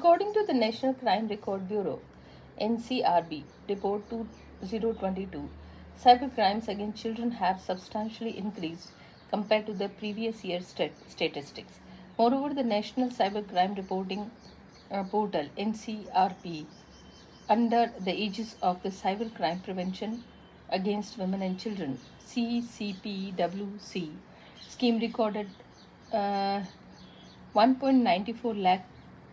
According to the National Crime Record Bureau, NCRB, Report 2022, cybercrimes against children have substantially increased compared to the previous year's statistics. Moreover, the National Cybercrime Reporting Portal, NCRP, under the aegis of the Cybercrime Prevention Against Women and Children (CCPWC) scheme, recorded uh, 1.94 lakh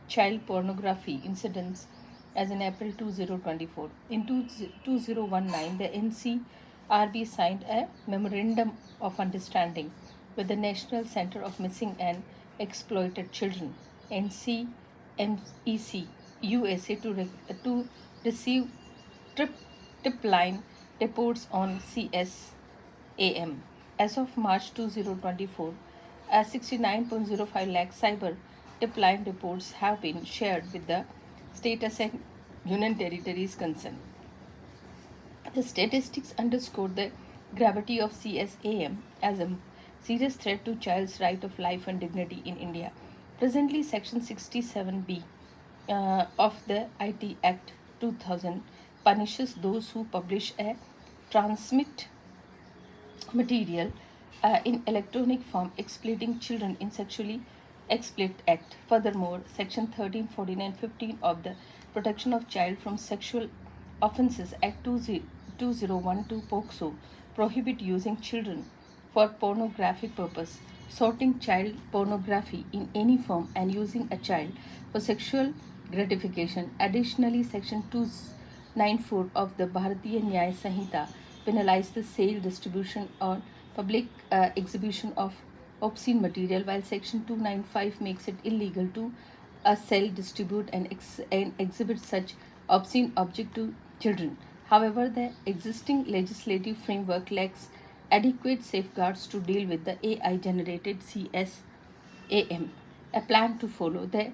child pornography incidents as in April 2024. In 2019, the NCRB signed a Memorandum of Understanding with the National Center of Missing and Exploited Children (NCMEC) USA to receive trip, tip line reports on CSAM. As of March 2024, 69.05 lakh cyber tip line reports have been shared with the states and union territories concerned. The statistics underscore the gravity of CSAM as a serious threat to child's right of life and dignity in India. Presently, Section 67B of the IT Act 2000 punishes those who publish a transmit material in electronic form exploiting children in sexually exploit act. Furthermore, Section 13, 14 and 15 of the Protection of Child from Sexual Offences Act 2012 POCSO prohibit using children for pornographic purpose, sorting child pornography in any form and using a child for sexual gratification. Additionally, Section 294 of the Bharatiya Nyaya Sanhita penalizes the sale, distribution, or public exhibition of obscene material, while Section 295 makes it illegal to sell, distribute, and exhibit such obscene object to children. However, the existing legislative framework lacks adequate safeguards to deal with the AI-generated CSAM. A plan to follow the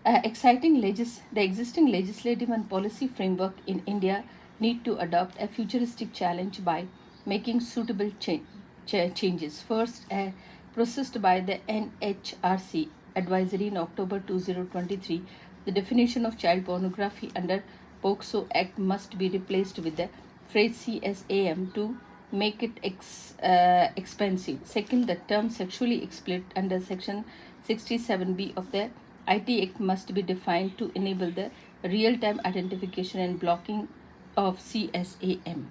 existing legislative and policy framework in India need to adopt a futuristic challenge by making suitable changes. First, processed by the NHRC advisory in October 2023, the definition of child pornography under POCSO Act must be replaced with the phrase CSAM to make it expensive. Second, the term sexually exploit under Section 67B of the IT Act must be defined to enable the real-time identification and blocking of CSAM.